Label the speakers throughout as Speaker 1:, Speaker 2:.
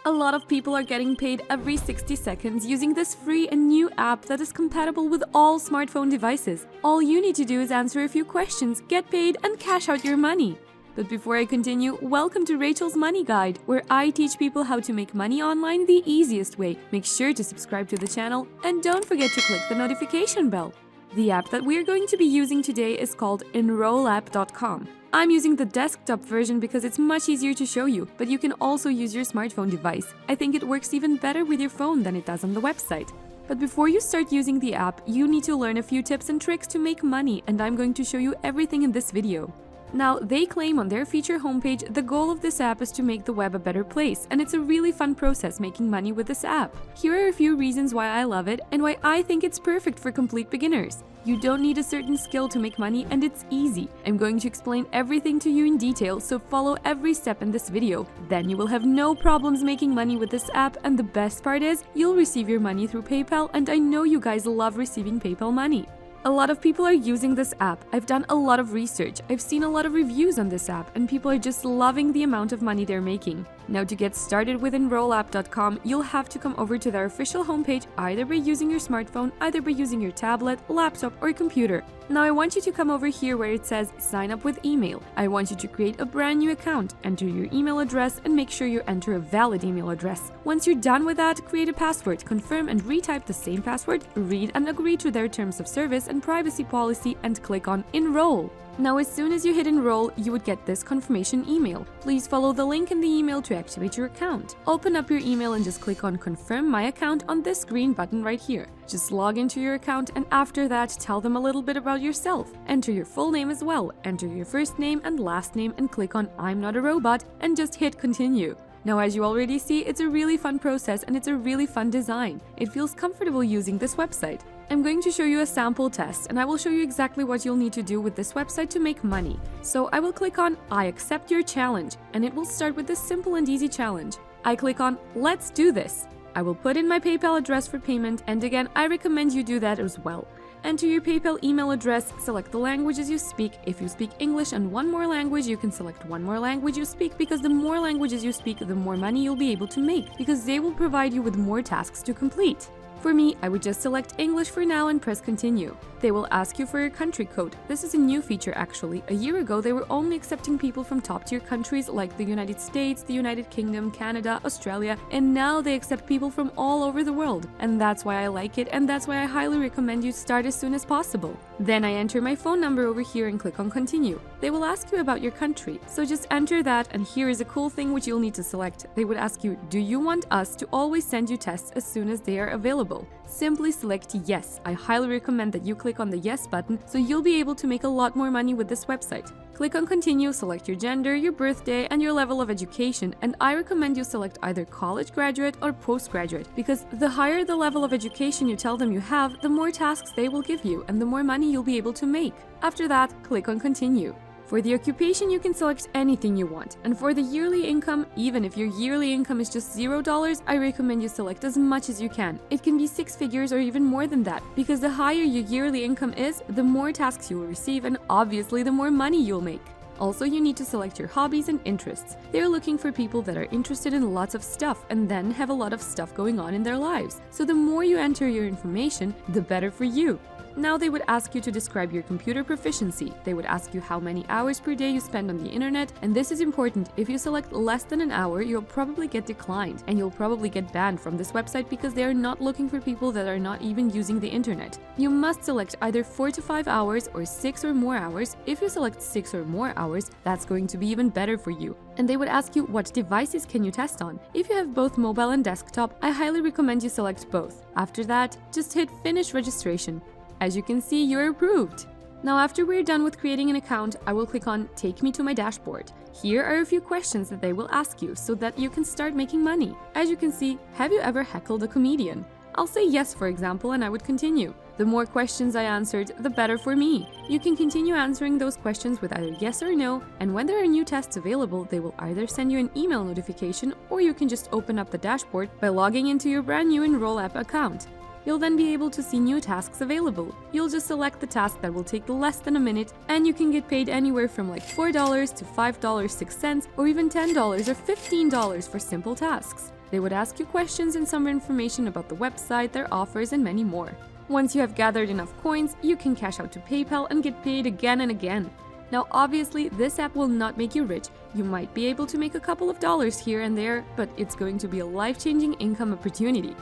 Speaker 1: A lot of people are getting paid every 60 seconds using this free and new app that is compatible with all smartphone devices. All you need to do is answer a few questions, get paid, and cash out your money. But before I continue, welcome to Rachel's Money Guide, where I teach people how to make money online the easiest way. Make sure to subscribe to the channel and don't forget to click the notification bell. The app that we're going to be using today is called enrollapp.com. I'm using the desktop version because it's much easier to show you, but you can also use your smartphone device. I think it works even better with your phone than it does on the website. But before you start using the app, you need to learn a few tips and tricks to make money, and I'm going to show you everything in this video. Now, they claim on their feature homepage the goal of this app is to make the web a better place, and it's a really fun process making money with this app. Here are a few reasons why I love it and why I think it's perfect for complete beginners. You don't need a certain skill to make money, and it's easy. I'm going to explain everything to you in detail, so follow every step in this video. Then you will have no problems making money with this app, and the best part is, you'll receive your money through PayPal, and I know you guys love receiving PayPal money. A lot of people are using this app. I've done a lot of research. I've seen a lot of reviews on this app, and people are just loving the amount of money they're making. Now, to get started with enrollapp.com, you'll have to come over to their official homepage either by using your smartphone, either by using your tablet, laptop, or computer. Now, I want you to come over here where it says sign up with email. I want you to create a brand new account, enter your email address, and make sure you enter a valid email address. Once you're done with that, create a password, confirm and retype the same password, read and agree to their terms of service and privacy policy, and click on enroll. Now, as soon as you hit enroll, you would get this confirmation email. Please follow the link in the email to activate your account. Open up your email and just click on confirm my account on this green button right here. Just log into your account, and after that, tell them a little bit about yourself. Enter your full name as well. Enter your first name and last name and click on I'm not a robot and just hit continue. Now, as you already see, it's a really fun process and it's a really fun design. It feels comfortable using this website. I'm going to show you a sample test, and I will show you exactly what you'll need to do with this website to make money. So I will click on I accept your challenge, and it will start with this simple and easy challenge. I click on let's do this. I will put in my PayPal address for payment, and again, I recommend you do that as well. Enter your PayPal email address, select the languages you speak. If you speak English and one more language, you can select one more language you speak, because the more languages you speak, the more money you'll be able to make, because they will provide you with more tasks to complete. For me, I would just select English for now and press continue. They will ask you for your country code. This is a new feature actually. A year ago, they were only accepting people from top-tier countries like the United States, the United Kingdom, Canada, Australia, and now they accept people from all over the world. And that's why I like it, and that's why I highly recommend you start as soon as possible. Then I enter my phone number over here and click on continue. They will ask you about your country, so just enter that, and here is a cool thing which you'll need to select. They would ask you, do you want us to always send you tests as soon as they are available? Simply select yes. I highly recommend that you click on the yes button, so you'll be able to make a lot more money with this website. Click on continue, select your gender, your birthday, and your level of education, and I recommend you select either college graduate or postgraduate, because the higher the level of education you tell them you have, the more tasks they will give you and the more money you'll be able to make. After that, click on continue. For the occupation, you can select anything you want, and for the yearly income, even if your yearly income is just $0, I recommend you select as much as you can. It can be 6 figures or even more than that, because the higher your yearly income is, the more tasks you will receive, and obviously the more money you'll make. Also, you need to select your hobbies and interests. They're looking for people that are interested in lots of stuff and then have a lot of stuff going on in their lives. So the more you enter your information, the better for you. Now they would ask you to describe your computer proficiency. They would ask you how many hours per day you spend on the internet, and this is important. If you select less than an hour, you'll probably get declined, and you'll probably get banned from this website because they are not looking for people that are not even using the internet. You must select either 4 to 5 hours or 6 or more hours. If you select 6 or more hours, that's going to be even better for you. And they would ask you what devices can you test on. If you have both mobile and desktop, I highly recommend you select both. After that, just hit finish registration. As you can see, you're approved. Now, after we're done with creating an account, I will click on Take me to my dashboard. Here are a few questions that they will ask you so that you can start making money. As you can see, have you ever heckled a comedian? I'll say yes, for example, and I would continue. The more questions I answered, the better for me. You can continue answering those questions with either yes or no, and when there are new tests available, they will either send you an email notification, or you can just open up the dashboard by logging into your brand new Enrollapp account. You'll then be able to see new tasks available. You'll just select the task that will take less than a minute, and you can get paid anywhere from like $4 to $5.06, or even $10 or $15 for simple tasks. They would ask you questions and some information about the website, their offers, and many more. Once you have gathered enough coins, you can cash out to PayPal and get paid again and again. Now, obviously, this app will not make you rich. You might be able to make a couple of dollars here and there, but it's going to be a life-changing income opportunity.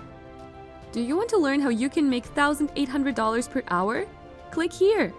Speaker 1: Do you want to learn how you can make $1,800 per hour? Click here!